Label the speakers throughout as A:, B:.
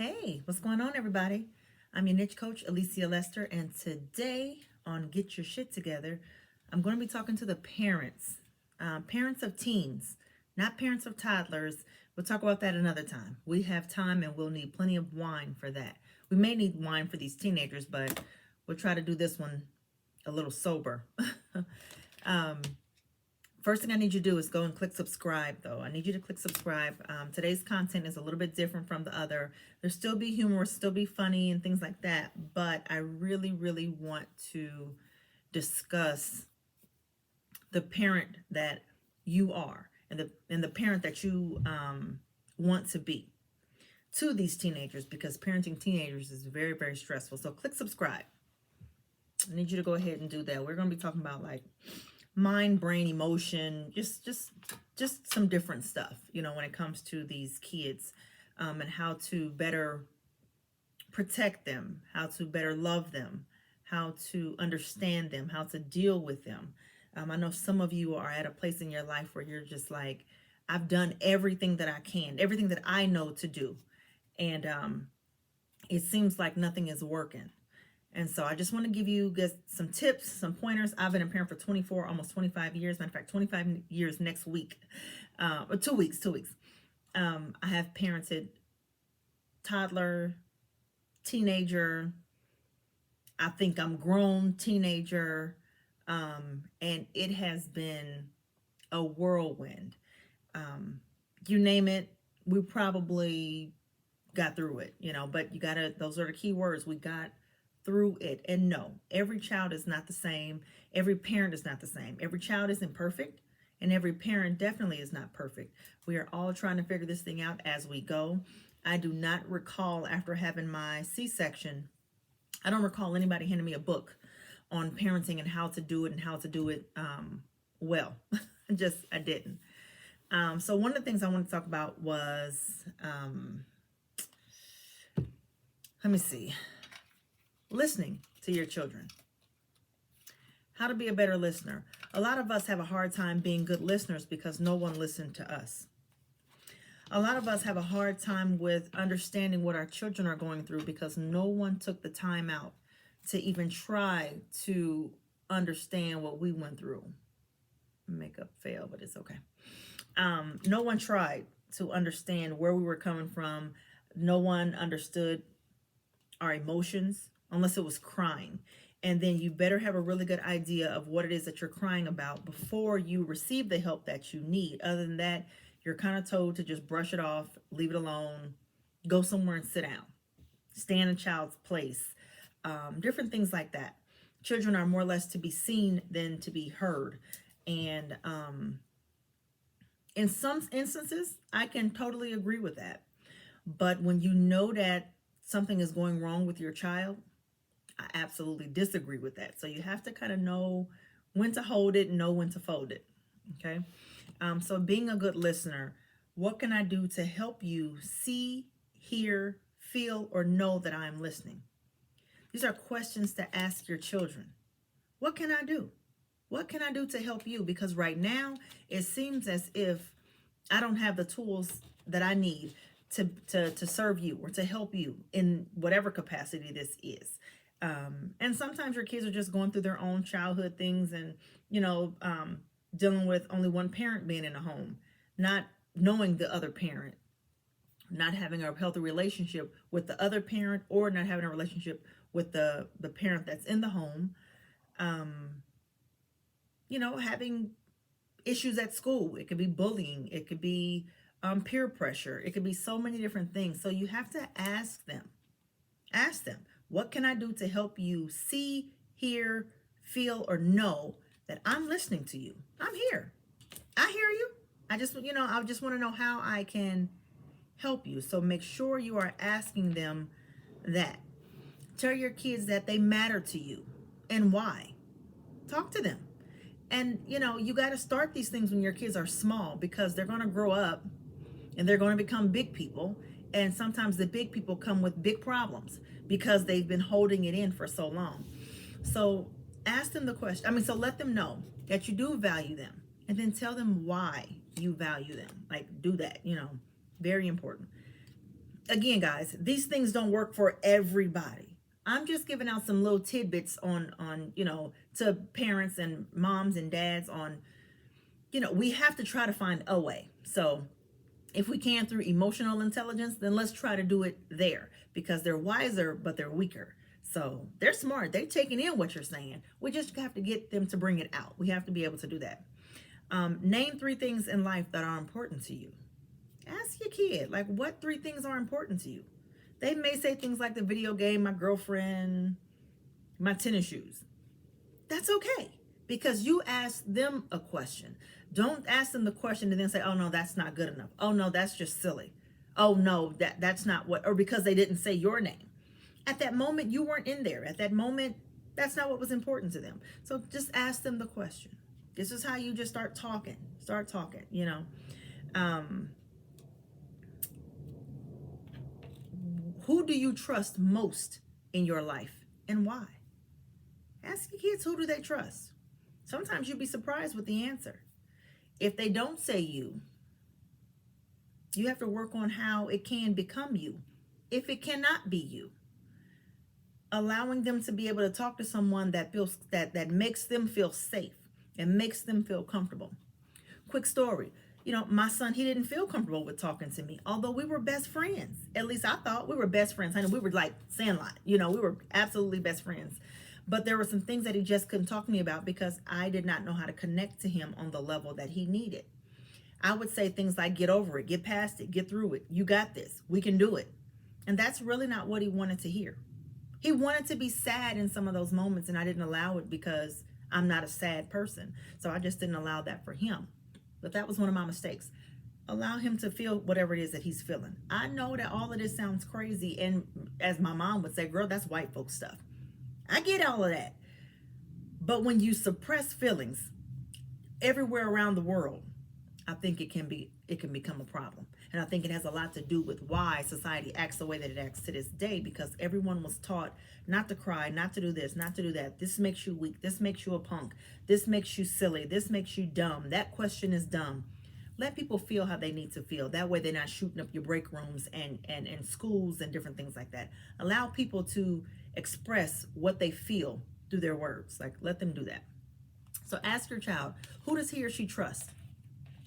A: Hey, what's going on, everybody? I'm your niche coach, Alicia Lester, and today on Get Your Shit Together, I'm going to be talking to the parents, parents of teens, not parents of toddlers. We'll talk about that another time. We have time and we'll need plenty of wine for that. We may need wine for these teenagers, but we'll try to do this one a little sober. um, First thing I need you to do is go and click subscribe, though. I need you to click subscribe. Today's content is a little bit different from the other. There'll still be humor, still be funny and things like that. But I really, really want to discuss the parent that you are and the parent that you want to be to these teenagers, because parenting teenagers is very, very stressful. So click subscribe. I need you to go ahead and do that. We're going to be talking about like mind, brain, emotion, just some different stuff, when it comes to these kids, and how to better protect them, how to better love them, how to understand them, how to deal with them. I know some of you are at a place in your life where you're just like, I've done everything that I can, everything that I know to do. And it seems like nothing is working. And so I just want to give you guys some tips, some pointers. I've been a parent for 24, almost 25 years. Matter of fact, 25 years next week, or 2 weeks. I have parented toddler, teenager. I think I'm grown teenager. And it has been a whirlwind. You name it, we probably got through it, but those are the key words. We got through it. And no, every child is not the same. Every parent is not the same. Every child isn't perfect, and every parent definitely is not perfect. We are all trying to figure this thing out as we go. I do not recall, after having my C-section, I don't recall anybody handing me a book on parenting and how to do it and how to do it well. I didn't. So one of the things I want to talk about was, let me see, listening to your children. How to be a better listener. A lot of us have a hard time being good listeners because no one listened to us. A lot of us have a hard time with understanding what our children are going through because no one took the time out to even try to understand what we went through. Makeup fail, but it's okay. No one tried to understand where we were coming from. No one understood our emotions, unless it was crying. And then you better have a really good idea of what it is that you're crying about before you receive the help that you need. Other than that, you're kind of told to just brush it off, leave it alone, go somewhere and sit down, stand in a child's place, different things like that. Children are more or less to be seen than to be heard. And in some instances, I can totally agree with that. But when you know that something is going wrong with your child, I absolutely disagree with that. So you have to kind of know when to hold it and know when to fold it. Okay. So being a good listener, what can I do to help you see, hear, feel, or know that I'm listening? These are questions to ask your children. What can I do? What can I do to help you? Because right now it seems as if I don't have the tools that I need to serve you or to help you in whatever capacity this is. And sometimes your kids are just going through their own childhood things and, dealing with only one parent being in a home, not knowing the other parent, not having a healthy relationship with the other parent, or not having a relationship with the parent that's in the home, having issues at school. It could be bullying. It could be peer pressure. It could be so many different things. So you have to ask them, what can I do to help you see, hear, feel, or know that I'm listening to you? I'm here. I hear you. I just want to know how I can help you. So make sure you are asking them that. Tell your kids that they matter to you and why. Talk to them. And, you got to start these things when your kids are small, because they're going to grow up and they're going to become big people. And sometimes the big people come with big problems because they've been holding it in for so long. So ask them the question. So let them know that you do value them, and then tell them why you value them. Like, do that, very important. Again, guys, these things don't work for everybody. I'm just giving out some little tidbits on to parents and moms and dads on, we have to try to find a way. So if we can through emotional intelligence, then let's try to do it there, because they're wiser, but they're weaker. So they're smart. They're taking in what you're saying. We just have to get them to bring it out. We have to be able to do that. Name 3 things in life that are important to you. Ask your kid, like, what 3 things are important to you? They may say things like the video game, my girlfriend, my tennis shoes. That's okay, because you ask them a question. Don't ask them the question and then say, oh no, that's not good enough. Oh no, that's just silly. Oh no, that's not what, or because they didn't say your name. At that moment, you weren't in there. At that moment, that's not what was important to them. So just ask them the question. This is how you just start talking. Who do you trust most in your life and why? Ask your kids, who do they trust? Sometimes you'll be surprised with the answer. If they don't say you, you have to work on how it can become you. If it cannot be you, allowing them to be able to talk to someone that feels that makes them feel safe and makes them feel comfortable. Quick story. My son, he didn't feel comfortable with talking to me, although we were best friends. At least I thought we were best friends. Honey, we were like Sandlot. We were absolutely best friends. But there were some things that he just couldn't talk to me about because I did not know how to connect to him on the level that he needed. I would say things like, get over it, get past it, get through it. You got this. We can do it. And that's really not what he wanted to hear. He wanted to be sad in some of those moments, and I didn't allow it because I'm not a sad person. So I just didn't allow that for him. But that was one of my mistakes. Allow him to feel whatever it is that he's feeling. I know that all of this sounds crazy, and as my mom would say, girl, that's white folk stuff. I get all of that. But when you suppress feelings everywhere around the world, I think it can become a problem. And I think it has a lot to do with why society acts the way that it acts to this day, because everyone was taught not to cry, not to do this, not to do that. This makes you weak. This makes you a punk. This makes you silly. This makes you dumb. That question is dumb. Let people feel how they need to feel. That way they're not shooting up your break rooms and schools and different things like that. Allow people to express what they feel through their words. Like, let them do that. So ask your child, who does he or she trust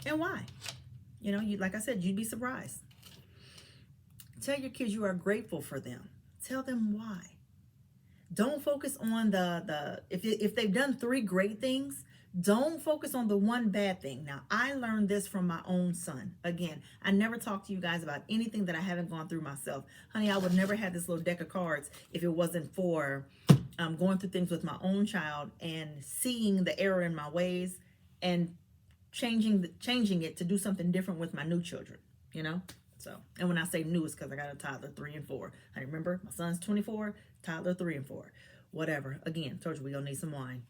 A: and why? Like I said, you'd be surprised. Tell your kids you are grateful for them. Tell them why. Don't focus on if they've done 3 great things, don't focus on the one bad thing. Now, I learned this from my own son. Again, I never talk to you guys about anything that I haven't gone through myself. Honey, I would never have this little deck of cards if it wasn't for going through things with my own child and seeing the error in my ways and changing it to do something different with my new children, So, and when I say new, it's because I got a toddler 3 and 4. I remember my son's 24, toddler 3 and 4, whatever. Again, told you we're gonna need some wine.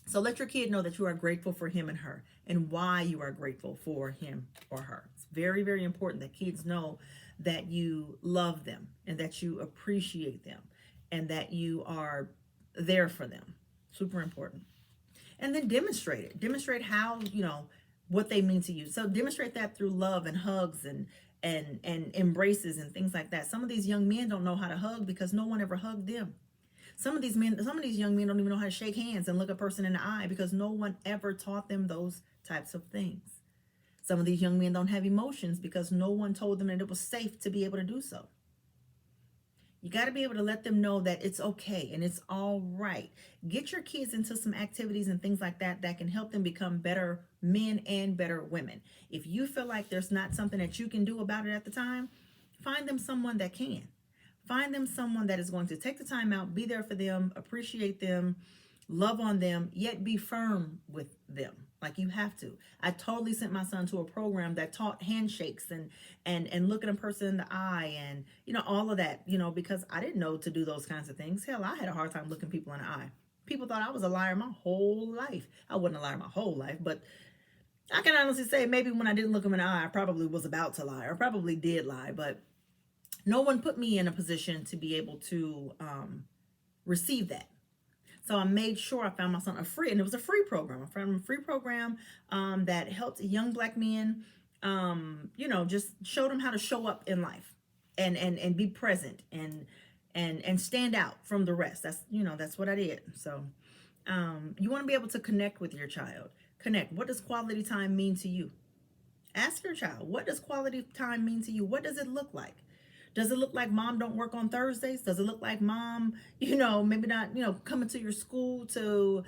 A: So let your kid know that you are grateful for him and her and why you are grateful for him or her. It's very, very important that kids know that you love them and that you appreciate them and that you are there for them. Super important. And then demonstrate it. Demonstrate how, what they mean to you. So demonstrate that through love and hugs and embraces and things like that. Some of these young men don't know how to hug because no one ever hugged them. Some of these young men don't even know how to shake hands and look a person in the eye because no one ever taught them those types of things. Some of these young men don't have emotions because no one told them that it was safe to be able to do so. You got to be able to let them know that it's okay and it's all right. Get your kids into some activities and things like that that can help them become better men and better women. If you feel like there's not something that you can do about it at the time, find them someone that can. Find them someone that is going to take the time out, be there for them, appreciate them, love on them, yet be firm with them. Like you have to. I totally sent my son to a program that taught handshakes and looking a person in the eye and, all of that, because I didn't know to do those kinds of things. Hell, I had a hard time looking people in the eye. People thought I was a liar my whole life. I wasn't a liar my whole life, but I can honestly say maybe when I didn't look them in the eye, I probably was about to lie or probably did lie, but no one put me in a position to be able to receive that. So I made sure I found my son and it was a free program. I found a free program that helped young Black men, just showed them how to show up in life and be present and stand out from the rest. That's, that's what I did. So you want to be able to connect with your child. Connect. What does quality time mean to you? Ask your child, what does quality time mean to you? What does it look like? Does it look like mom don't work on Thursdays? Does it look like mom, maybe not, coming to your school to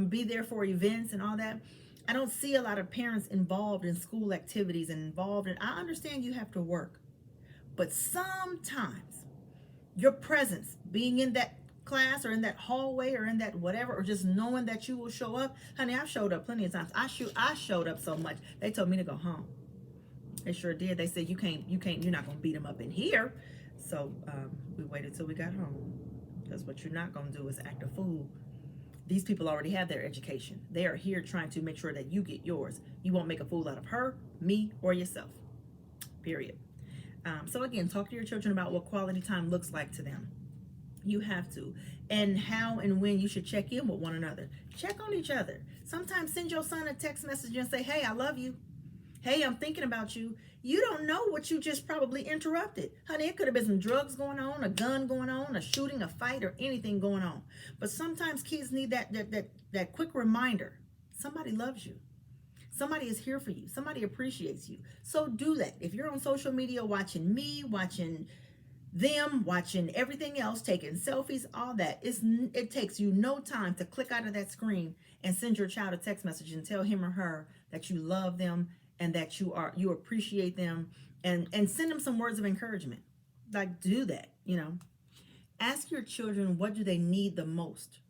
A: be there for events and all that? I don't see a lot of parents involved in school activities and involved in, I understand you have to work, but sometimes your presence, being in that class or in that hallway or in that whatever, or just knowing that you will show up. Honey, I've showed up plenty of times. I showed up so much they told me to go home. They sure did. They said, you're not gonna beat them up in here. So we waited till we got home, because what you're not gonna do is act a fool. These people already have their education. They are here trying to make sure that you get yours. You won't make a fool out of her, me, or yourself, period. So again, talk to your children about what quality time looks like to them. You have to. And how and when you should check in with one another. Check on each other. Sometimes send your son a text message and say, hey, I love you. Hey, I'm thinking about you. You don't know what you just probably interrupted. Honey, it could have been some drugs going on, a gun going on, a shooting, a fight, or anything going on. But sometimes kids need that quick reminder. Somebody loves you. Somebody is here for you. Somebody appreciates you. So do that. If you're on social media watching me, watching them, watching everything else, taking selfies, all that, it takes you no time to click out of that screen and send your child a text message and tell him or her that you love them and that you appreciate them, and send them some words of encouragement. Like, do that. Ask your children, what do they need the most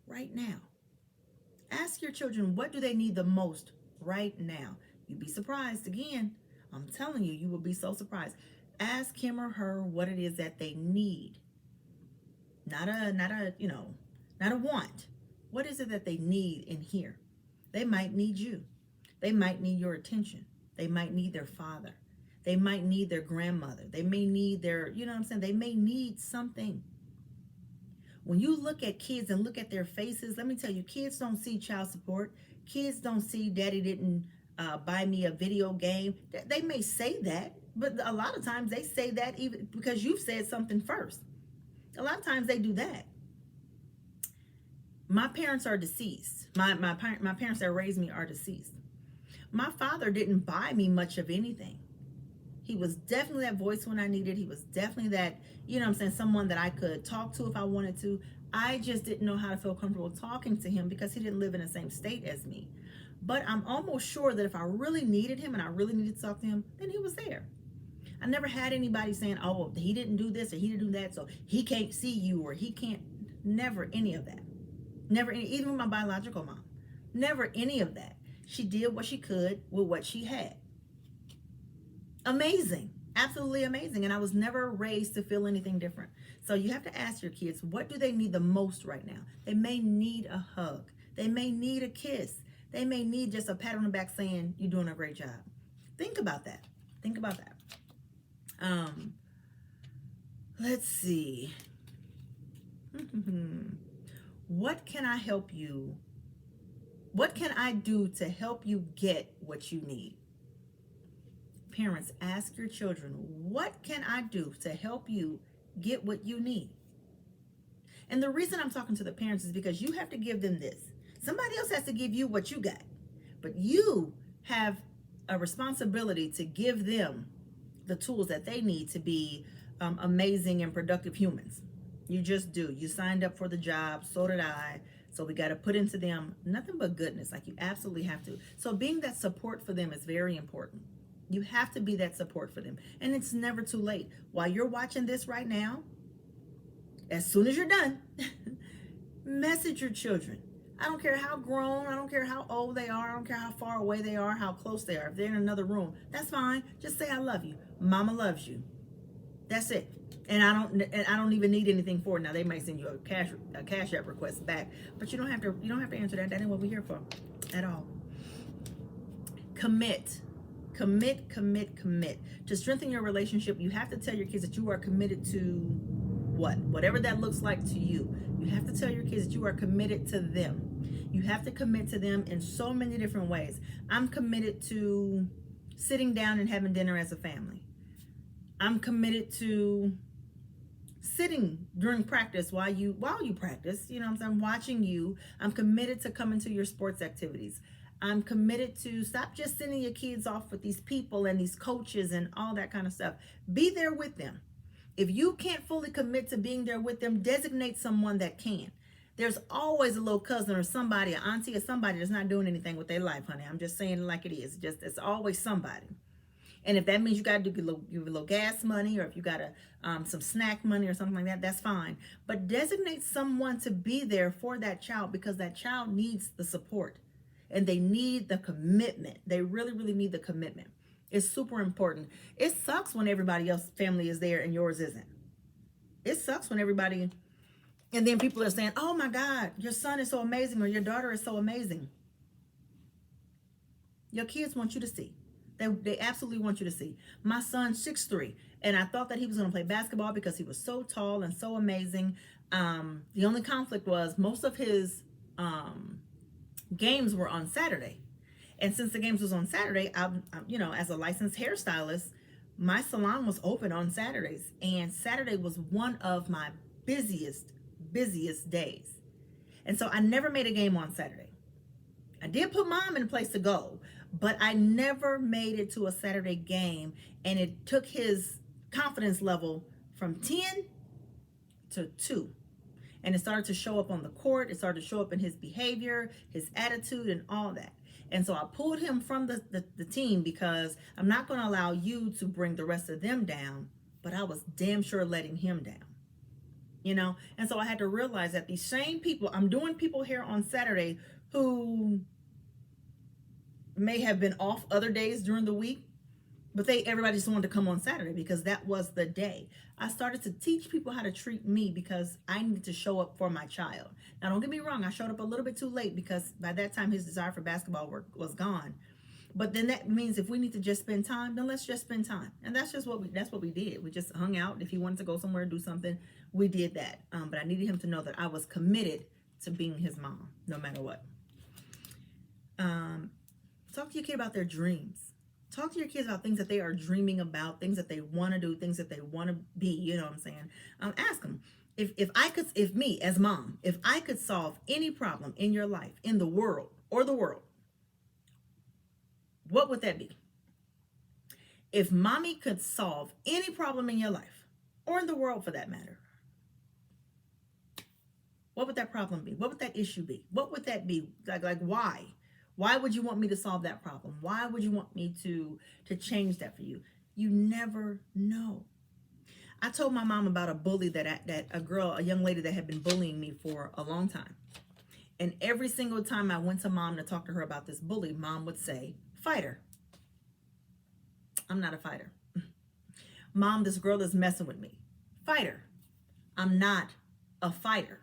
A: right now? Ask your children, what do they need the most right now? You'd be surprised. Again, I'm telling you, you will be so surprised. Ask him or her what it is that they need. Not a want. What is it that they need in here? They might need you. They might need your attention. They might need their father. They might need their grandmother. They may need their, they may need something. When you look at kids and look at their faces, let me tell you, kids don't see child support. Kids don't see daddy didn't buy me a video game. They may say that, but a lot of times they say that even because you've said something first. A lot of times they do that. My parents are deceased. My parents that raised me are deceased. My father didn't buy me much of anything. He was definitely that voice when I needed. He was definitely that, someone that I could talk to if I wanted to. I just didn't know how to feel comfortable talking to him because he didn't live in the same state as me. But I'm almost sure that if I really needed him and I really needed to talk to him, then he was there. I never had anybody saying, oh, he didn't do this or he didn't do that, so he can't see you or he can't. Never any of that. Never any, even with my biological mom. Never any of that. She did what she could with what she had. Amazing. Absolutely amazing. And I was never raised to feel anything different. So you have to ask your kids, what do they need the most right now? They may need a hug. They may need a kiss. They may need just a pat on the back saying, you're doing a great job. Think about that. Think about that. Let's see. What can I help you? What can I do to help you get what you need? Parents, ask your children, what can I do to help you get what you need? And the reason I'm talking to the parents is because you have to give them this. Somebody else has to give you what you got. But you have a responsibility to give them the tools that they need to be amazing and productive humans. You just do. You signed up for the job. So did I. So we got to put into them nothing but goodness. Like, you absolutely have to. So being that support for them is very important. You have to be that support for them. And it's never too late. While you're watching this right now, as soon as you're done, message your children. I don't care how grown, I don't care how old they are, I don't care how far away they are, how close they are. If they're in another room, that's fine. Just say, I love you. Mama loves you. That's it. And I don't even need anything for it. Now they might send you a cash app request back, but you don't have to answer that. That ain't what we're here for at all. Commit. To strengthen your relationship, you have to tell your kids that you are committed to whatever that looks like to you. You have to tell your kids that you are committed to them. You have to commit to them in so many different ways. I'm committed to sitting down and having dinner as a family. I'm committed to sitting during practice while you practice, you know what I'm saying, watching you. I'm committed to coming to your sports activities. I'm committed to stop just sending your kids off with these people and these coaches and all that kind of stuff. Be there with them. If you can't fully commit to being there with them, designate someone that can. There's always a little cousin or somebody, an auntie or somebody that's not doing anything with their life, honey. I'm just saying it like it is. Just it's always somebody. And if that means you got to give a little gas money, or if you got to some snack money or something like that, that's fine. But designate someone to be there for that child, because that child needs the support and they need the commitment. They really, really need the commitment. It's super important. It sucks when everybody else's family is there and yours isn't. It sucks when everybody, and then people are saying, oh my God, your son is so amazing, or your daughter is so amazing. Your kids want you to see. They absolutely want you to see. My son's 6'3", and I thought that he was going to play basketball because he was so tall and so amazing. The only conflict was most of his games were on Saturday. And since the games was on Saturday, I'm, as a licensed hairstylist, my salon was open on Saturdays. And Saturday was one of my busiest days. And so I never made a game on Saturday. I did put mom in a place to go, but I never made it to a Saturday game. And it took his confidence level from 10 to 2. And it started to show up on the court. It started to show up in his behavior, his attitude, and all that. And so I pulled him from the team, because I'm not going to allow you to bring the rest of them down, but I was damn sure letting him down. And so I had to realize that these same people, I'm doing people here on Saturday who may have been off other days during the week, but everybody just wanted to come on Saturday because that was the day. I started to teach people how to treat me because I needed to show up for my child. Now, don't get me wrong, I showed up a little bit too late because by that time his desire for basketball work was gone. But then that means if we need to just spend time, then let's just spend time. And that's what we did. We just hung out. If he wanted to go somewhere and do something, we did that. But I needed him to know that I was committed to being his mom, no matter what. Talk to your kid about their dreams. Talk to your kids about things that they are dreaming about, things that they want to do, things that they want to be. You know what I'm saying? Ask them, if me as mom, if I could solve any problem in your life, in the world, what would that be? If mommy could solve any problem in your life, or in the world for that matter, what would that problem be? What would that issue be? What would that be? Like why? Why would you want me to solve that problem? Why would you want me to change that for you? You never know. I told my mom about a bully that a young lady that had been bullying me for a long time. And every single time I went to mom to talk to her about this bully, mom would say, fighter. I'm not a fighter. Mom, this girl is messing with me. Fighter. I'm not a fighter.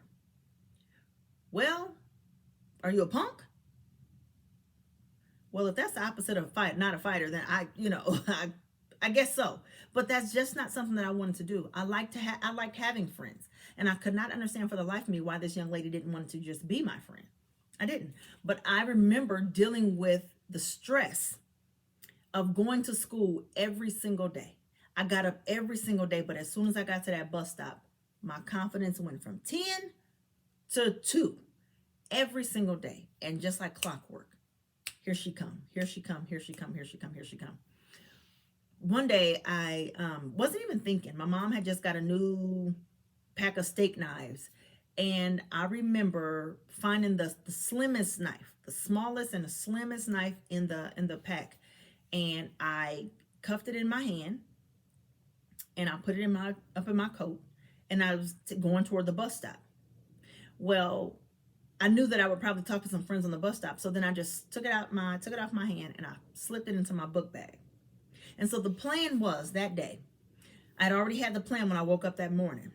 A: Well, are you a punk? Well, if that's the opposite of not a fighter, then I guess so. But that's just not something that I wanted to do. I liked having friends, and I could not understand for the life of me why this young lady didn't want to just be my friend. I didn't. But I remember dealing with the stress of going to school every single day. I got up every single day, but as soon as I got to that bus stop, my confidence went from 10 to 2 every single day. And just like clockwork, here she come, here she come, here she come, here she come, here she come. One day I wasn't even thinking. My mom had just got a new pack of steak knives. And I remember finding the slimmest knife, the smallest and the slimmest knife in the pack. And I cuffed it in my hand, and I put it up in my coat, and I was going toward the bus stop. Well, I knew that I would probably talk to some friends on the bus stop, so then I just took it off my hand and I slipped it into my book bag. And so the plan was that day, I'd already had the plan when I woke up that morning.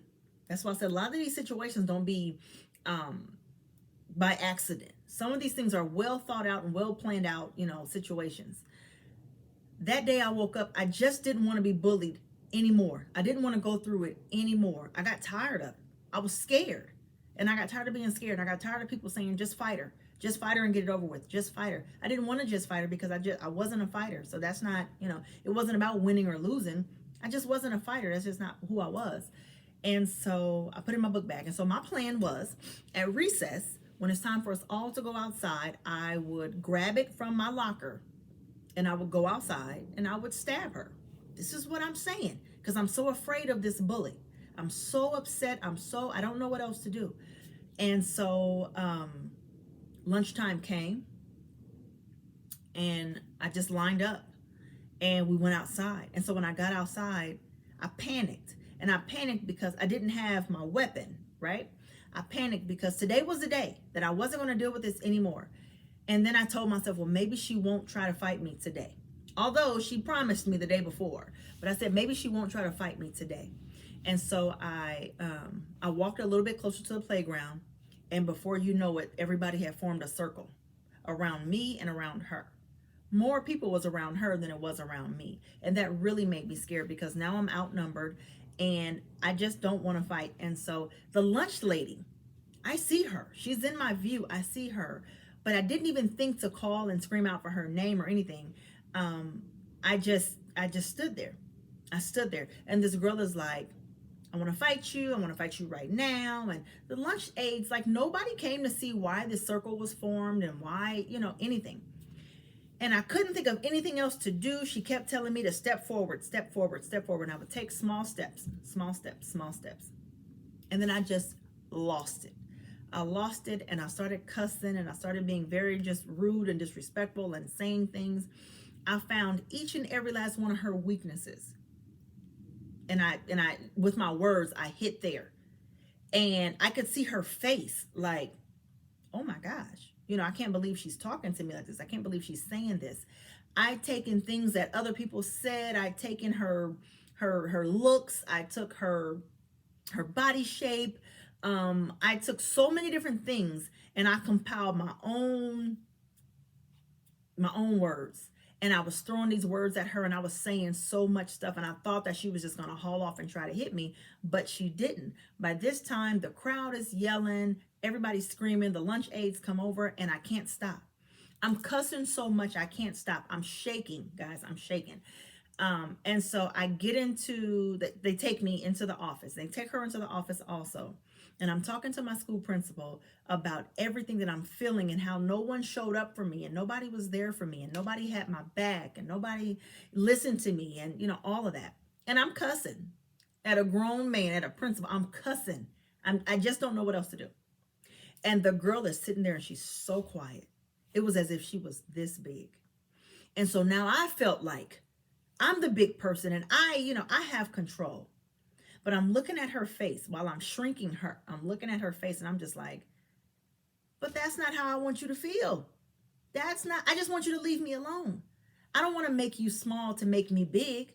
A: That's why I said a lot of these situations don't be by accident. Some of these things are well thought out and well planned out, situations. That day I woke up, I just didn't want to be bullied anymore. I didn't want to go through it anymore. I got tired of it. I was scared. And I got tired of being scared. I got tired of people saying, just fight her and get it over with. Just fight her. I didn't want to just fight her because I wasn't a fighter. So that's not, it wasn't about winning or losing. I just wasn't a fighter. That's just not who I was. And so I put it in my book bag. And so my plan was at recess, when it's time for us all to go outside, I would grab it from my locker and I would go outside and I would stab her. This is what I'm saying, because I'm so afraid of this bully. I'm so upset. I don't know what else to do. And so lunchtime came and I just lined up and we went outside. And so when I got outside, I panicked. And I panicked because I didn't have my weapon, right? I panicked because today was the day that I wasn't going to deal with this anymore. And then I told myself, well, maybe she won't try to fight me today. Although she promised me the day before. But I said, maybe she won't try to fight me today. And so I walked a little bit closer to the playground. And before you know it, everybody had formed a circle around me and around her. More people was around her than it was around me. And that really made me scared because now I'm outnumbered and I just don't want to fight. And so the lunch lady, I see her. She's in my view. I see her. But I didn't even think to call and scream out for her name or anything. I just stood there. I stood there. And this girl is like, I want to fight you. I want to fight you right now. And the lunch aides, like nobody came to see why this circle was formed and why, anything. And I couldn't think of anything else to do. She kept telling me to step forward, step forward, step forward. And I would take small steps, small steps, small steps. And then I just lost it. I lost it and I started cussing and I started being very just rude and disrespectful and saying things. I found each and every last one of her weaknesses. And I with my words, I hit there. And I could see her face like, oh my gosh. I can't believe she's talking to me like this. I can't believe she's saying this. I'd taken things that other people said. I'd taken her looks. I took her body shape. I took so many different things and I compiled my own words. And I was throwing these words at her and I was saying so much stuff. And I thought that she was just going to haul off and try to hit me, but she didn't. By this time, the crowd is yelling. Everybody's screaming. The lunch aides come over and I can't stop. I'm cussing so much. I can't stop. I'm shaking, guys. I'm shaking. And so I get they take me into the office. They take her into the office also. And I'm talking to my school principal about everything that I'm feeling and how no one showed up for me and nobody was there for me and nobody had my back and nobody listened to me and, all of that. And I'm cussing at a grown man, at a principal. I'm cussing. I just don't know what else to do. And the girl is sitting there and she's so quiet. It was as if she was this big. And so now I felt like I'm the big person and I have control. But I'm looking at her face while I'm shrinking her. I'm looking at her face and I'm just like, but that's not how I want you to feel. I just want you to leave me alone. I don't want to make you small to make me big.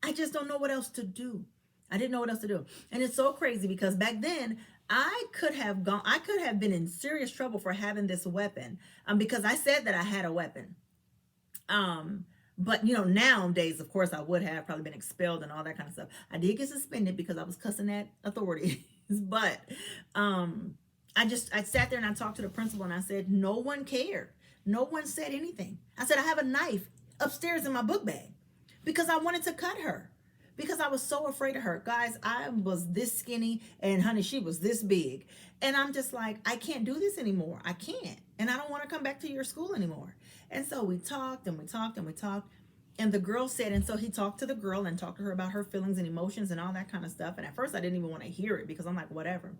A: I just don't know what else to do. I didn't know what else to do. And it's so crazy because back then I could have been in serious trouble for having this weapon because I said that I had a weapon. But nowadays, of course, I would have probably been expelled and all that kind of stuff. I did get suspended because I was cussing at authorities. But I sat there and I talked to the principal and I said, no one cared. No one said anything. I said, I have a knife upstairs in my book bag because I wanted to cut her because I was so afraid of her. Guys, I was this skinny and honey, she was this big. And I'm just like, I can't do this anymore. I can't. And I don't want to come back to your school anymore. And so we talked and we talked and we talked. And the girl said, and so he talked to the girl and talked to her about her feelings and emotions and all that kind of stuff. And at first I didn't even want to hear it because I'm like, whatever.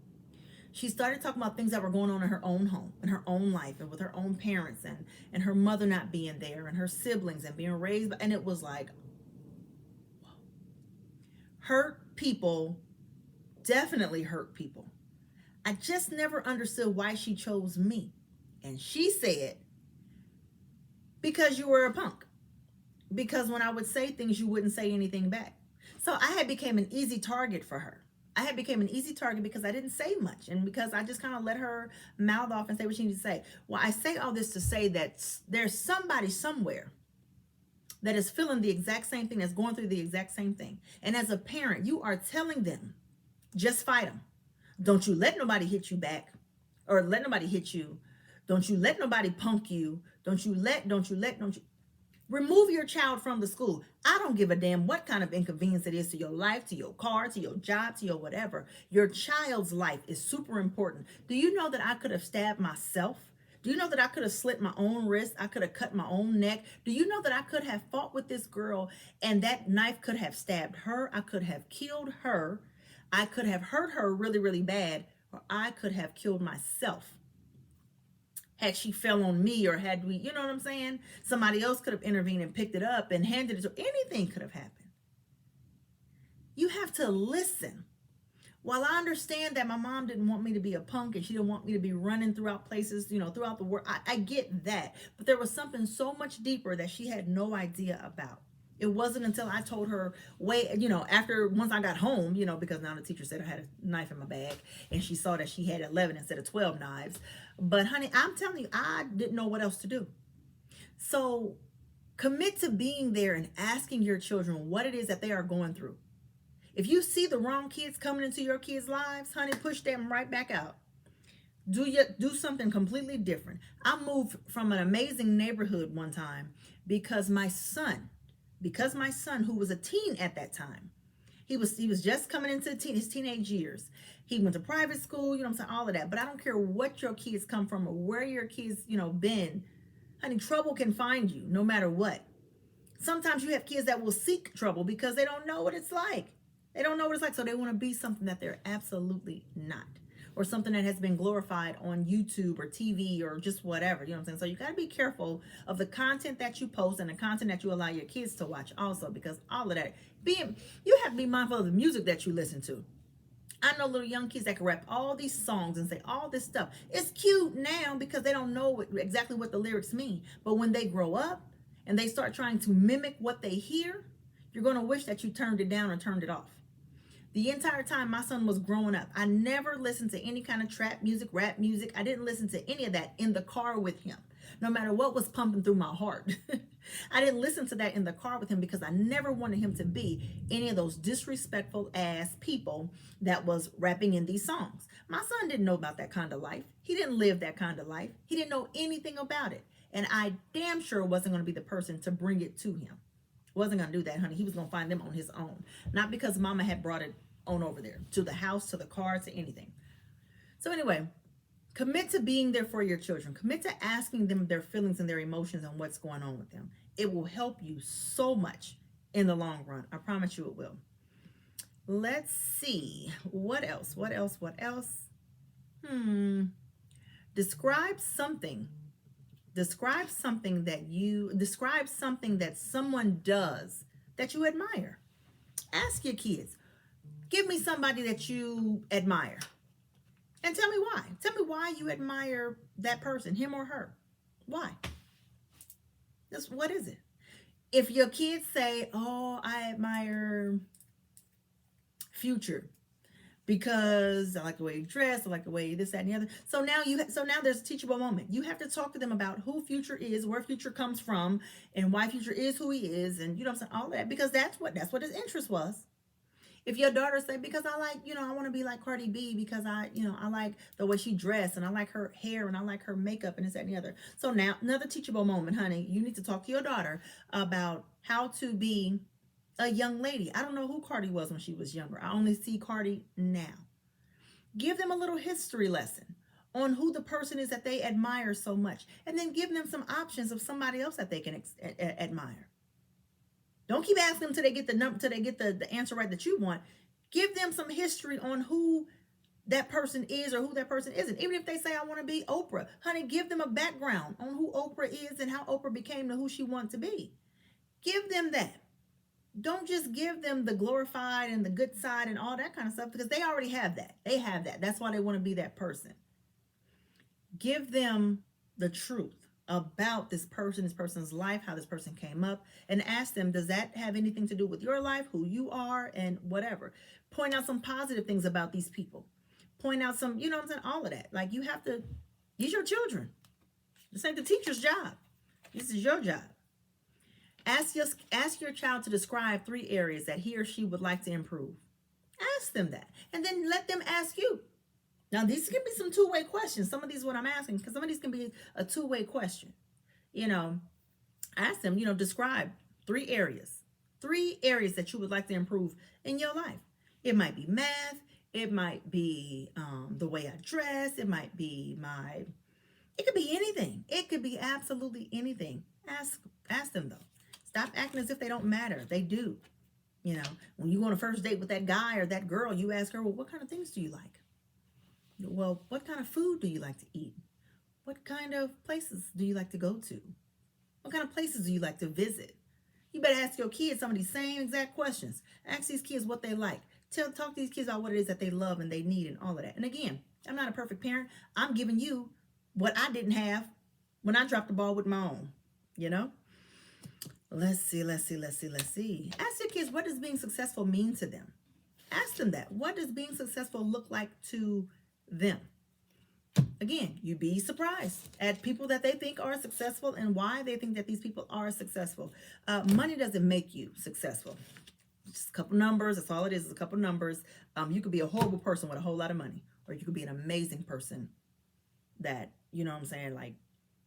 A: She started talking about things that were going on in her own home, in her own life, and with her own parents and her mother not being there and her siblings and being raised. And it was like, whoa. Hurt people definitely hurt people. I just never understood why she chose me. And she said, because you were a punk. Because when I would say things, you wouldn't say anything back. So I had become an easy target for her. I had become an easy target because I didn't say much. And because I just kind of let her mouth off and say what she needed to say. Well, I say all this to say that there's somebody somewhere that is feeling the exact same thing, that's going through the exact same thing. And as a parent, you are telling them, just fight them. Don't you let nobody hit you back or let nobody hit you. Don't you let nobody punk you. Don't you. Remove your child from the school. I don't give a damn what kind of inconvenience it is to your life, to your car, to your job, to your whatever. Your child's life is super important. Do you know that I could have stabbed myself? Do you know that I could have slit my own wrist? I could have cut my own neck. Do you know that I could have fought with this girl and that knife could have stabbed her? I could have killed her. I could have hurt her really, really bad, or I could have killed myself had she fell on me, or had we, you know what I'm saying? Somebody else could have intervened and picked it up and handed it to, anything could have happened. You have to listen. While I understand that my mom didn't want me to be a punk and she didn't want me to be running throughout places, throughout the world, I get that. But there was something so much deeper that she had no idea about. It wasn't until I told her once I got home, because now the teacher said I had a knife in my bag and she saw that she had 11 instead of 12 knives. But honey, I'm telling you, I didn't know what else to do. So commit to being there and asking your children what it is that they are going through. If you see the wrong kids coming into your kids' lives, honey, push them right back out. Do something completely different. I moved from an amazing neighborhood one time because my son, who was a teen at that time, he was just coming into his teenage years. He went to private school, I'm saying, all of that. But I don't care what your kids come from or where your kids, been. Honey, trouble can find you no matter what. Sometimes you have kids that will seek trouble because they don't know what it's like. They don't know what it's like, so they want to be something that they're absolutely not, or something that has been glorified on YouTube or TV or just whatever, you know what I'm saying? So you got to be careful of the content that you post and the content that you allow your kids to watch also, because all of that, you have to be mindful of the music that you listen to. I know little young kids that can rap all these songs and say all this stuff. It's cute now because they don't know exactly what the lyrics mean. But when they grow up and they start trying to mimic what they hear, you're going to wish that you turned it down or turned it off. The entire time my son was growing up, I never listened to any kind of trap music, rap music. I didn't listen to any of that in the car with him, no matter what was pumping through my heart. I didn't listen to that in the car with him because I never wanted him to be any of those disrespectful ass people that was rapping in these songs. My son didn't know about that kind of life. He didn't live that kind of life. He didn't know anything about it. And I damn sure wasn't going to be the person to bring it to him. Wasn't going to do that, honey. He was going to find them on his own. Not because mama had brought it on over there, to the house, to the car, to anything. So anyway, commit to being there for your children. Commit to asking them their feelings and their emotions and what's going on with them. It will help you so much in the long run. I promise you it will. Let's see. What else? Describe something that someone does that you admire. Ask your kids, give me somebody that you admire. And tell me why. Tell me why you admire that person, him or her. Why? What is it? If your kids say, oh, I admire Future because I like the way he dressed, I like the way this, that, and the other. So now there's a teachable moment. You have to talk to them about who Future is, where Future comes from, and why Future is who he is, and you know what I'm saying, all that, because that's what his interest was. If your daughter say, because I like, I want to be like Cardi B because I like the way she dressed and I like her hair and I like her makeup and this, that, and the other. So now another teachable moment, honey, you need to talk to your daughter about how to be a young lady. I don't know who Cardi was when she was younger. I only see Cardi now. Give them a little history lesson on who the person is that they admire so much. And then give them some options of somebody else that they can admire. Don't keep asking them till they get the answer right that you want. Give them some history on who that person is or who that person isn't. Even if they say, I want to be Oprah, honey, give them a background on who Oprah is and how Oprah became to who she wants to be. Give them that. Don't just give them the glorified and the good side and all that kind of stuff, because they already have that. They have that. That's why they want to be that person. Give them the truth about this person's life, how this person came up, and ask them, does that have anything to do with your life, who you are, and whatever. Point out some positive things about these people. Point out some, what I'm saying, all of that. Like, you have to use your children. This ain't the teacher's job. This is your job. Ask your child to describe 3 areas that he or she would like to improve. Ask them that, and then let them ask you. Now, these can be some two-way questions. Some of these, what I'm asking, because some of these can be a two-way question. Ask them, describe 3 areas, 3 areas that you would like to improve in your life. It might be math. It might be the way I dress. It could be anything. It could be absolutely anything. Ask them though. Stop acting as if they don't matter. They do. When you go on a first date with that guy or that girl, you ask her, well, what kind of things do you like? Well, what kind of food do you like to eat? What kind of places do you like to go to? What kind of places do you like to visit? You better ask your kids some of these same exact questions. Ask these kids what they like. Talk to these kids about what it is that they love and they need and all of that. And again, I'm not a perfect parent. I'm giving you what I didn't have when I dropped the ball with my own, you know? Let's see. Ask your kids, what does being successful mean to them? Ask them that. What does being successful look like to them? Again, you'd be surprised at people that they think are successful and why they think that these people are successful. Money doesn't make you successful. Just a couple numbers. That's all it is a couple numbers. You could be a horrible person with a whole lot of money, or you could be an amazing person that, you know what I'm saying, like,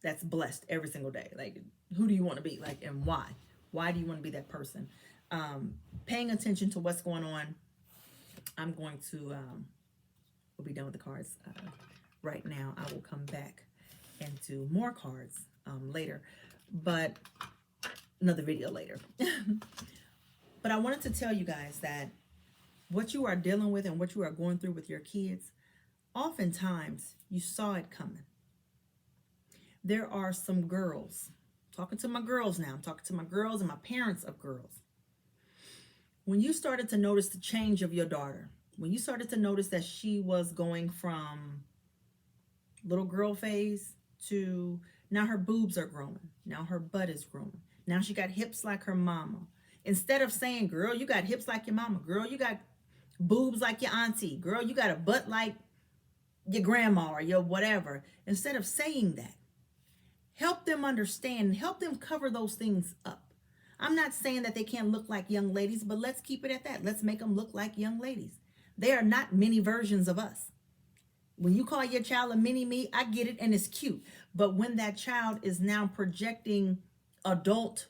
A: that's blessed every single day. Like, who do you want to be? Like, and why? Why do you want to be that person? Paying attention to what's going on. I'm going to, we'll be done with the cards right now. I will come back and do more cards later, but another video later. But I wanted to tell you guys that what you are dealing with and what you are going through with your kids, oftentimes you saw it coming. There are some girls, talking to my girls now, I'm talking to my girls and my parents of girls. When you started to notice the change of your daughter, when you started to notice that she was going from little girl phase to now her boobs are growing, now her butt is growing, now she got hips like her mama. Instead of saying, girl, you got hips like your mama, girl, you got boobs like your auntie, girl, you got a butt like your grandma or your whatever, instead of saying that, help them understand, help them cover those things up. I'm not saying that they can't look like young ladies, but let's keep it at that. Let's make them look like young ladies. They are not mini versions of us. When you call your child a mini me, I get it and it's cute. But when that child is now projecting adult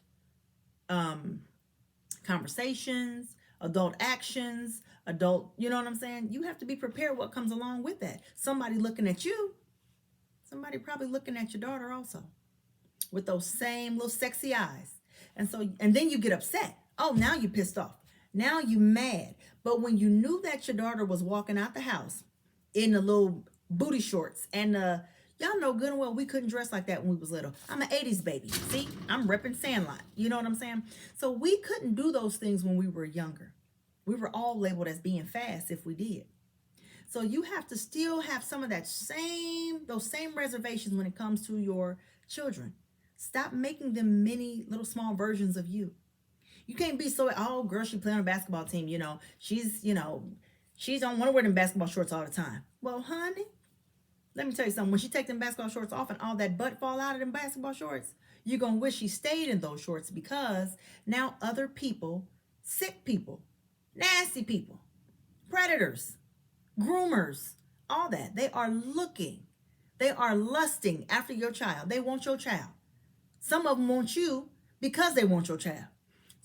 A: conversations, adult actions, adult, you know what I'm saying? You have to be prepared what comes along with that. Somebody looking at you, somebody probably looking at your daughter also with those same little sexy eyes. And then you get upset. Oh, now you pissed off. Now you mad. But when you knew that your daughter was walking out the house in the little booty shorts and y'all know good and well we couldn't dress like that when we was little. I'm an 80s baby. See, I'm repping Sandlot. You know what I'm saying? So we couldn't do those things when we were younger. We were all labeled as being fast if we did. So you have to still have some of those same reservations when it comes to your children. Stop making them mini little small versions of you. You can't be so, oh girl, she playing on a basketball team, she's don't want to wear them basketball shorts all the time. Well, honey, let me tell you something. When she take them basketball shorts off and all that butt fall out of them basketball shorts, you're going to wish she stayed in those shorts, because now other people, sick people, nasty people, predators, groomers, all that, they are lusting after your child. They want your child. Some of them want you because they want your child.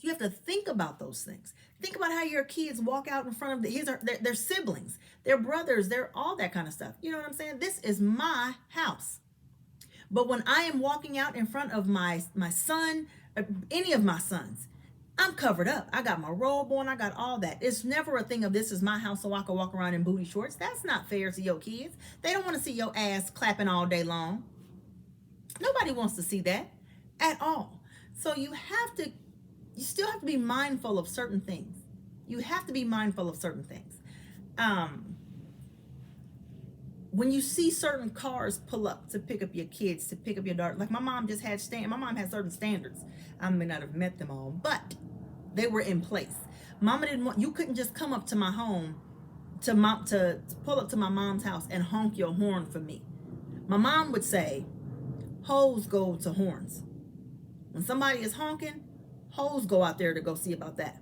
A: You have to think about those things. Think about how your kids walk out in front of their siblings, their brothers, their all that kind of stuff. You know what I'm saying? This is my house. But when I am walking out in front of my son, any of my sons, I'm covered up. I got my robe on. I got all that. It's never a thing of this is my house so I can walk around in booty shorts. That's not fair to your kids. They don't want to see your ass clapping all day long. Nobody wants to see that at all. So you still have to be mindful of certain things. You have to be mindful of certain things. When you see certain cars pull up to pick up your kids, to pick up your daughter, like my mom just had my mom had certain standards. I may not have met them all, but they were in place. Mama didn't want, you couldn't just come up to my home to pull up to my mom's house and honk your horn for me. My mom would say, hoes go to horns. When somebody is honking, hoes go out there to go see about that.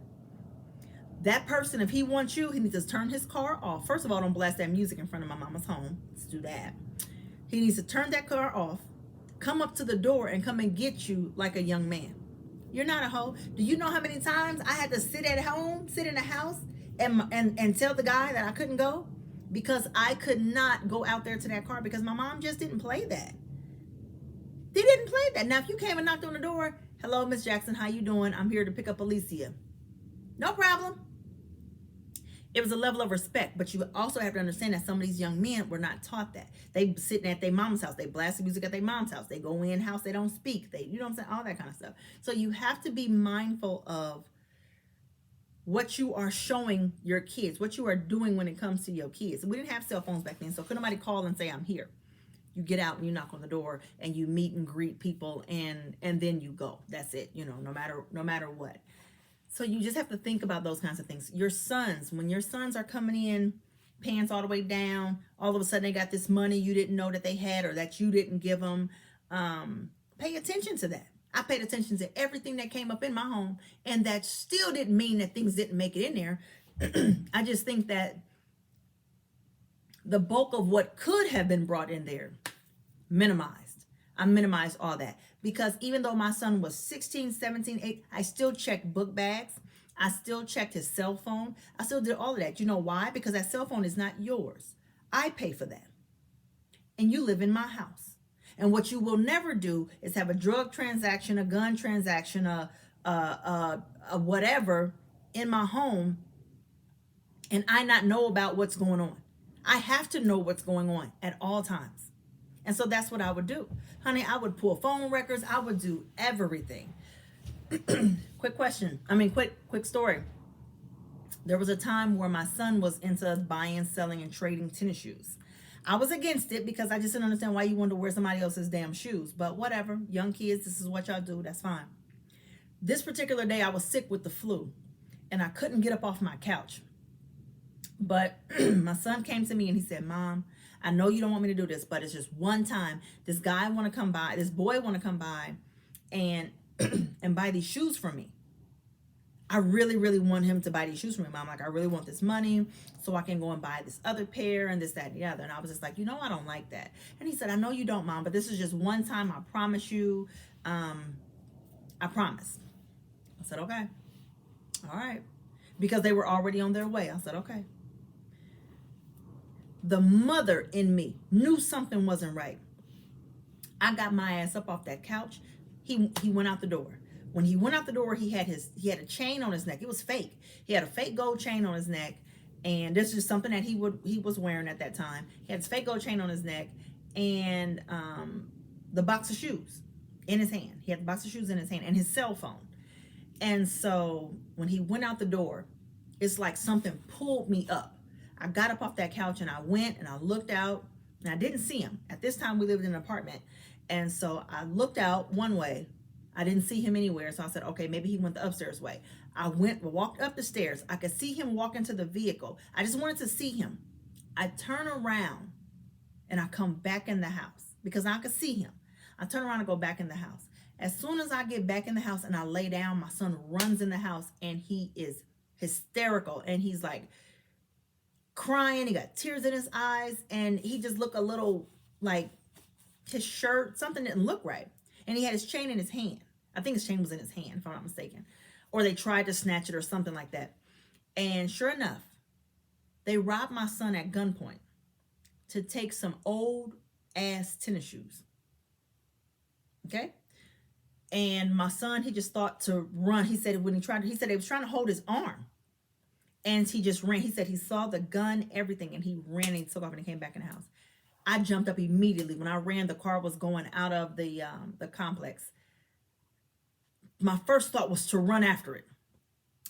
A: That person, if he wants you, he needs to turn his car off. First of all, don't blast that music in front of my mama's home. Let's do that. He needs to turn that car off, come up to the door and come and get you like a young man. You're not a hoe. Do you know how many times I had to sit at home, sit in the house, and tell the guy that I couldn't go because I could not go out there to that car because my mom just didn't play that. They didn't play that. Now, if you came and knocked on the door, hello, Miss Jackson, how you doing? I'm here to pick up Alicia. No problem. It was a level of respect, but you also have to understand that some of these young men were not taught that. They sitting at their mom's house. They blast the music at their mom's house. They go in house. They don't speak. They, you know what I'm saying? All that kind of stuff. So you have to be mindful of what you are showing your kids, what you are doing when it comes to your kids. We didn't have cell phones back then, so could nobody call and say, I'm here. You get out and you knock on the door and you meet and greet people and then you go. That's it, you know, no matter what. So you just have to think about those kinds of things. Your sons, when your sons are coming in, pants all the way down, all of a sudden they got this money you didn't know that they had or that you didn't give them, pay attention to that. I paid attention to everything that came up in my home, and that still didn't mean that things didn't make it in there. I just think that the bulk of what could have been brought in there, minimized. I minimized all that because even though my son was 16, 17, 8, I still checked book bags. I still checked his cell phone. I still did all of that. You know why? Because that cell phone is not yours. I pay for that. And you live in my house. And what you will never do is have a drug transaction, a gun transaction, a whatever in my home and I not know about what's going on. I have to know what's going on at all times. And so that's what I would do. Honey, I would pull phone records. I would do everything. Quick story. There was a time where my son was into buying, selling, and trading tennis shoes. I was against it because I just didn't understand why you wanted to wear somebody else's damn shoes. But whatever, young kids, this is what y'all do. That's fine. This particular day, I was sick with the flu, and I couldn't get up off my couch. But my son came to me and he said, Mom, I know you don't want me to do this, but it's just one time. This boy want to come by and and buy these shoes for me. I really, really want him to buy these shoes for me, Mom. Like, I really want this money so I can go and buy this other pair and this, that, and the other. And I was just like, I don't like that. And he said, I know you don't, Mom, but this is just one time. I promise you. I promise. I said, okay. All right. Because they were already on their way. I said, okay. The mother in me knew something wasn't right. I got my ass up off that couch. He went out the door. When he went out the door, he had a chain on his neck. It was fake. He had a fake gold chain on his neck, and this is something that he was wearing at that time. He had his fake gold chain on his neck, and the box of shoes in his hand. He had the box of shoes in his hand and his cell phone. And so when he went out the door, it's like something pulled me up. I got up off that couch and I went and I looked out and I didn't see him. At this time, we lived in an apartment. And so I looked out one way. I didn't see him anywhere. So I said, okay, maybe he went the upstairs way. I walked up the stairs. I could see him walk into the vehicle. I just wanted to see him. I turn around and I come back in the house because I could see him. I turn around and go back in the house. As soon as I get back in the house and I lay down, my son runs in the house and he is hysterical. And he's like crying. He got tears in his eyes and he just looked a little like his shirt, something didn't look right. And he had his chain in his hand. I think his chain was in his hand, if I'm not mistaken. Or they tried to snatch it or something like that. And sure enough, they robbed my son at gunpoint to take some old ass tennis shoes. Okay? And my son, he just thought to run. He said they was trying to hold his arm. And he just ran. He said he saw the gun, everything, and he ran and he took off and he came back in the house. I jumped up immediately. When I ran, the car was going out of the complex. My first thought was to run after it.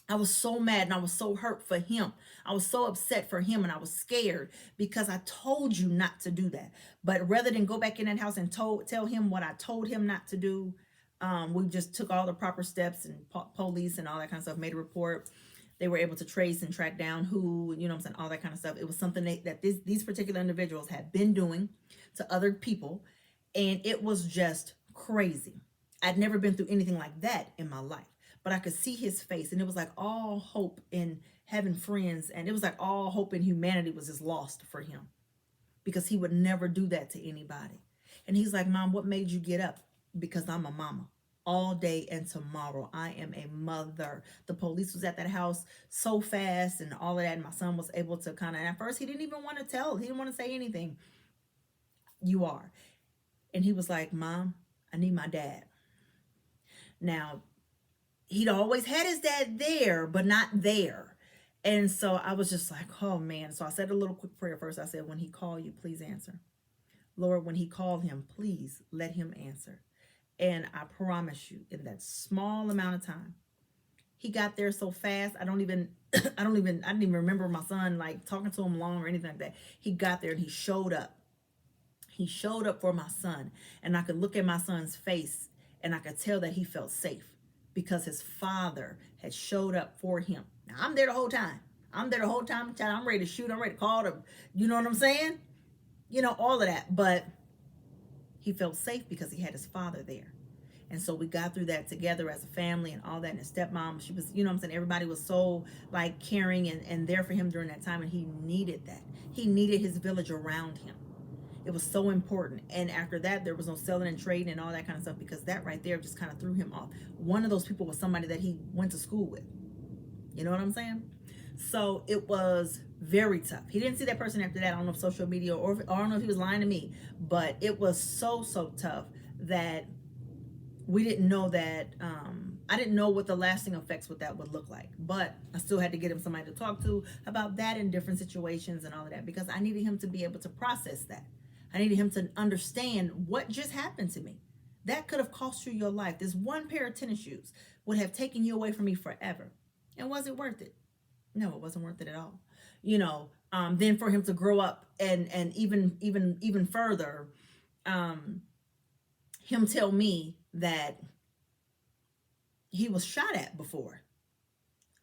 A: I was so mad and I was so hurt for him. I was so upset for him and I was scared because I told you not to do that. But rather than go back in that house and tell him what I told him not to do, we just took all the proper steps and police and all that kind of stuff, made a report. They were able to trace and track down who, all that kind of stuff. It was something that these particular individuals had been doing to other people. And it was just crazy. I'd never been through anything like that in my life. But I could see his face. And it was like all hope in having friends. And it was like all hope in humanity was just lost for him. Because he would never do that to anybody. And he's like, Mom, what made you get up? Because I'm a mama. All day and tomorrow, I am a mother. The police was at that house so fast and all of that. And my son was able to kind of, at first, he didn't even want to tell. He didn't want to say anything. You are. And he was like, Mom, I need my dad. Now, he'd always had his dad there, but not there. And so I was just like, oh man. So I said a little quick prayer first. I said, when he called you, please answer. Lord, when he called him, please let him answer. And I promise you, in that small amount of time, he got there so fast. I didn't even remember my son like talking to him long or anything like that. He got there and he showed up. He showed up for my son, and I could look at my son's face and I could tell that he felt safe because his father had showed up for him. Now I'm there the whole time. I'm ready to shoot. I'm ready to call them. You know what I'm saying? You know, all of that. But he felt safe because he had his father there. And so we got through that together as a family and all that. And his stepmom, she was, you know what I'm saying? Everybody was so like caring and there for him during that time. And he needed that. He needed his village around him. It was so important. And after that, there was no selling and trading and all that kind of stuff because that right there just kind of threw him off. One of those people was somebody that he went to school with. You know what I'm saying? So it was very tough. He didn't see that person after that. I don't know if social media or I don't know if he was lying to me, but it was so tough that we didn't know that. I didn't know what the lasting effects with that would look like, but I still had to get him somebody to talk to about that in different situations and all of that because I needed him to be able to process that. I needed him to understand what just happened to me. That could have cost you your life. This one pair of tennis shoes would have taken you away from me forever. And was it worth it? No, it wasn't worth it at all. You know, then for him to grow up and even further, him tell me that he was shot at before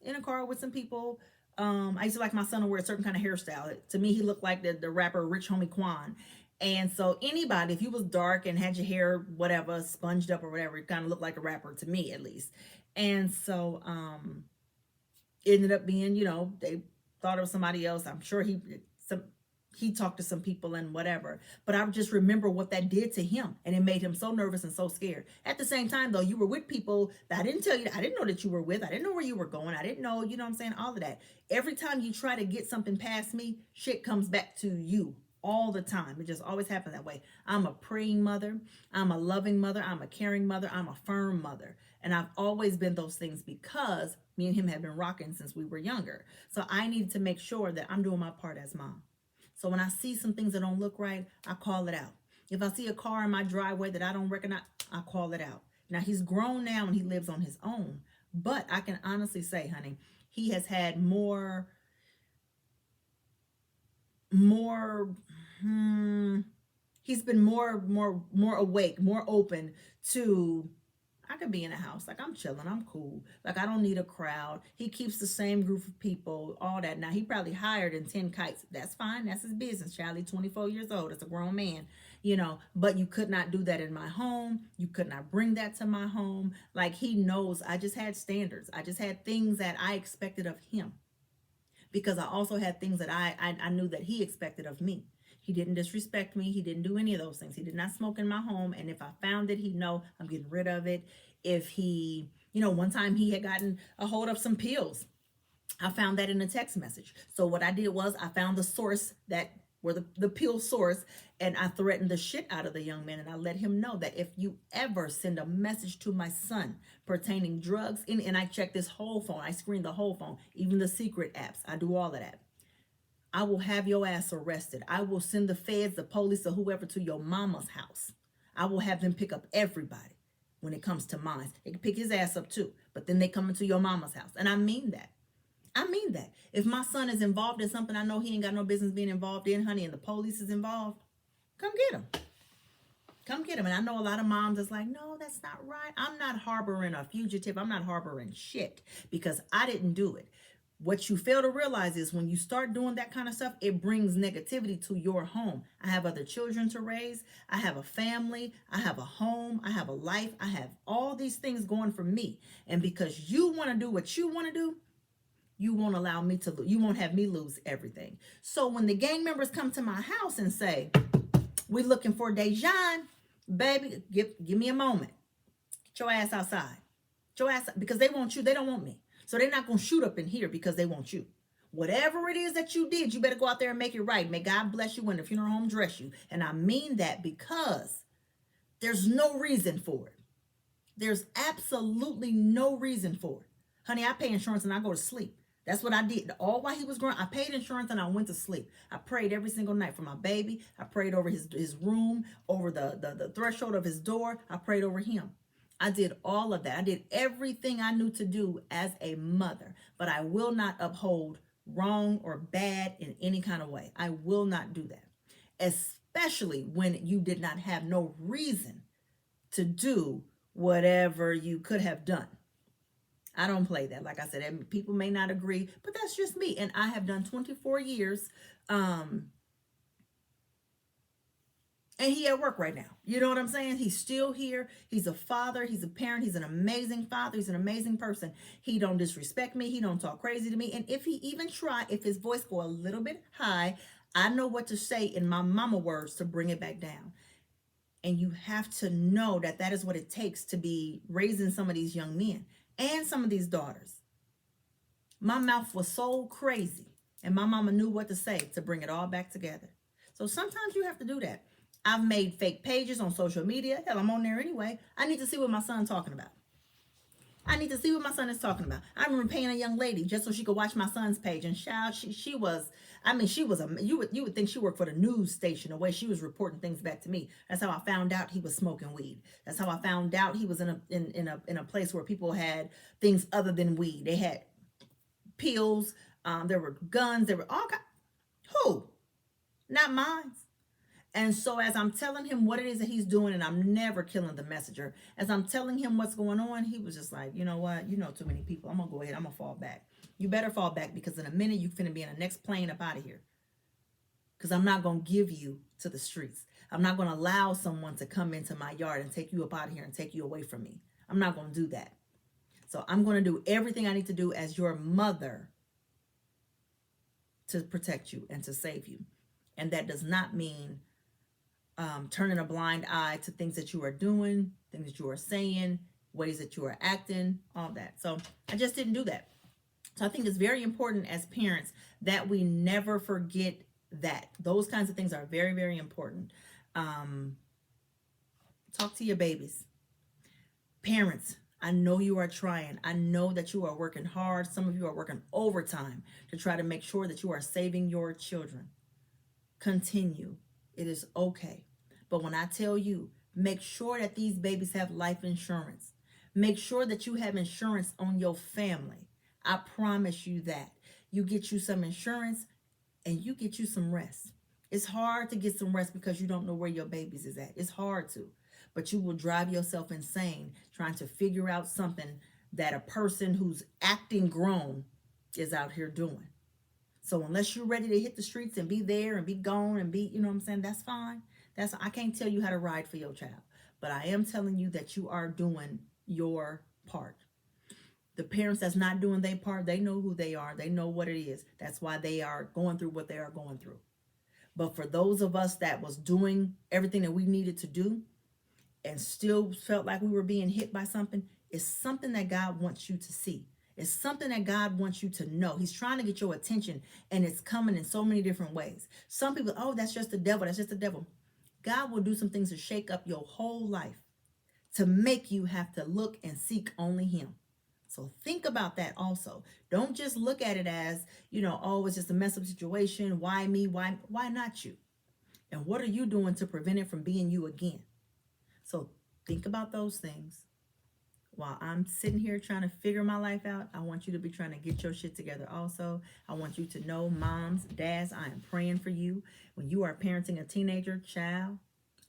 A: in a car with some people. I used to like my son to wear a certain kind of hairstyle. To me, he looked like the rapper Rich Homie Quan. And so anybody, if you was dark and had your hair, whatever, sponged up or whatever, it kind of looked like a rapper to me at least. And so it ended up being, you know, they thought it was somebody else. I'm sure he talked to some people and whatever. But I just remember what that did to him. And it made him so nervous and so scared. At the same time, though, you were with people that I didn't tell you, I didn't know that you were with. I didn't know where you were going. I didn't know, you know what I'm saying? All of that. Every time you try to get something past me, shit comes back to you. All the time. It just always happens that way. I'm a praying mother. I'm a loving mother. I'm a caring mother. I'm a firm mother. And I've always been those things because me and him have been rocking since we were younger. So I need to make sure that I'm doing my part as mom. So when I see some things that don't look right, I call it out. If I see a car in my driveway that I don't recognize, I call it out. Now he's grown now and he lives on his own. But I can honestly say, honey, he has had more he's been more awake, more open to I could be in a house like I'm chilling, I'm cool, like I don't need a crowd. He keeps the same group of people, all that. Now he probably hired in 10 kites. That's fine, that's his business. Charlie, 24 years old, it's a grown man, you know. But you could not do that in my home. You could not bring that to my home. Like he knows I just had standards. I just had things that I expected of him. Because I also had things that I knew that he expected of me. He didn't disrespect me. He didn't do any of those things. He did not smoke in my home. And if I found it, he'd know I'm getting rid of it. If he, you know, one time he had gotten a hold of some pills. I found that in a text message. So what I did was I found the source that were the pill source, and I threatened the shit out of the young man, and I let him know that if you ever send a message to my son pertaining drugs, and I check this whole phone, I screen the whole phone, even the secret apps, I do all of that. I will have your ass arrested. I will send the feds, the police, or whoever to your mama's house. I will have them pick up everybody when it comes to mine. They can pick his ass up too, but then they come into your mama's house. And I mean that. I mean that. If my son is involved in something I know he ain't got no business being involved in, honey, and the police is involved, come get him. Come get him. And I know a lot of moms is like, no, that's not right. I'm not harboring a fugitive. I'm not harboring shit because I didn't do it. What you fail to realize is when you start doing that kind of stuff, it brings negativity to your home. I have other children to raise. I have a family. I have a home. I have a life. I have all these things going for me. And because you want to do what you want to do, you won't allow me to lose. You won't have me lose everything. So when the gang members come to my house and say, we're looking for Dejan, Baby, give me a moment. Get your ass outside. Get your ass, because they want you. They don't want me. So they're not going to shoot up in here because they want you. Whatever it is that you did, you better go out there and make it right. May God bless you when the funeral home dress you. And I mean that because there's no reason for it. There's absolutely no reason for it. Honey, I pay insurance and I go to sleep. That's what I did. All while he was growing, I paid insurance and I went to sleep. I prayed every single night for my baby. I prayed over his room, over the threshold of his door. I prayed over him. I did all of that. I did everything I knew to do as a mother, but I will not uphold wrong or bad in any kind of way. I will not do that, especially when you did not have no reason to do whatever you could have done. I don't play that. Like I said, people may not agree, but that's just me. And I have done 24 years. And he at work right now. You know what I'm saying? He's still here. He's a father. He's a parent. He's an amazing father. He's an amazing person. He don't disrespect me. He don't talk crazy to me. And if he even try, if his voice go a little bit high, I know what to say in my mama words to bring it back down. And you have to know that that is what it takes to be raising some of these young men and some of these daughters. My mouth was so crazy, and my mama knew what to say to bring it all back together. So sometimes you have to do that. I've made fake pages on social media. Hell, I'm on there anyway. I need to see what my son's talking about. I need to see what my son is talking about. I remember paying a young lady just so she could watch my son's page. And child, she was, you would think she worked for the news station, the way she was reporting things back to me. That's how I found out he was smoking weed. That's how I found out he was in a place where people had things other than weed. They had pills, there were guns, there were all kinds. Who? Not mine. And so as I'm telling him what it is that he's doing, and I'm never killing the messenger, as I'm telling him what's going on, he was just like, you know what? You know too many people. I'm going to go ahead. I'm going to fall back. You better fall back, because in a minute you finna be in the next plane up out of here. Because I'm not going to give you to the streets. I'm not going to allow someone to come into my yard and take you up out of here and take you away from me. I'm not going to do that. So I'm going to do everything I need to do as your mother to protect you and to save you. And that does not mean turning a blind eye to things that you are doing, things that you are saying, ways that you are acting, all that. So I just didn't do that. So I think it's very important as parents that we never forget that. Those kinds of things are very, very important. Talk to your babies. Parents, I know you are trying. I know that you are working hard. Some of you are working overtime to try to make sure that you are saving your children. Continue. It is okay. But when I tell you, make sure that these babies have life insurance. Make sure that you have insurance on your family. I promise you that. You get you some insurance and you get you some rest. It's hard to get some rest because you don't know where your babies is at. It's hard to. But you will drive yourself insane trying to figure out something that a person who's acting grown is out here doing. So unless you're ready to hit the streets and be there and be gone and be, you know what I'm saying, that's fine. I can't tell you how to ride for your child. But I am telling you that you are doing your part. The parents that's not doing their part, they know who they are. They know what it is. That's why they are going through what they are going through. But for those of us that was doing everything that we needed to do and still felt like we were being hit by something, it's something that God wants you to see. It's something that God wants you to know. He's trying to get your attention, and it's coming in so many different ways. Some people, oh, that's just the devil. That's just the devil. God will do some things to shake up your whole life to make you have to look and seek only him. So think about that also. Don't just look at it as, oh, it's just a mess up situation. Why me? Why not you? And what are you doing to prevent it from being you again? So think about those things. While I'm sitting here trying to figure my life out, I want you to be trying to get your shit together also. I want you to know, moms, dads, I am praying for you. When you are parenting a teenager, child,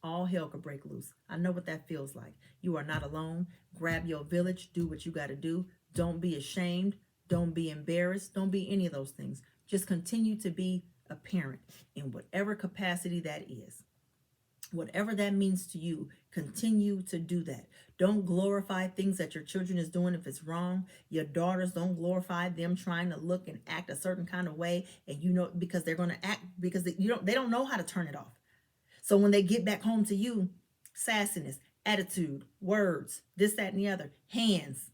A: all hell could break loose. I know what that feels like. You are not alone. Grab your village. Do what you got to do. Don't be ashamed. Don't be embarrassed. Don't be any of those things. Just continue to be a parent in whatever capacity that is. Whatever that means to you, continue to do that. Don't glorify things that your children is doing if it's wrong. Your daughters, don't glorify them trying to look and act a certain kind of way, and because they're going to act because they don't know how to turn it off. So when they get back home to you, sassiness, attitude, words, this, that, and the other, hands.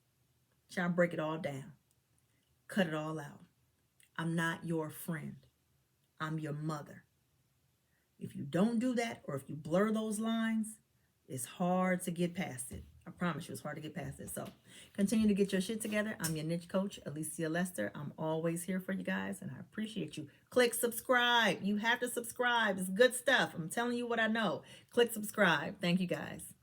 A: Shall I break it all down? Cut it all out. I'm not your friend. I'm your mother. If you don't do that, or if you blur those lines, it's hard to get past it. I promise you, it's hard to get past it. So continue to get your shit together. I'm your niche coach, Alicia Lester. I'm always here for you guys, and I appreciate you. Click subscribe. You have to subscribe. It's good stuff. I'm telling you what I know. Click subscribe. Thank you, guys.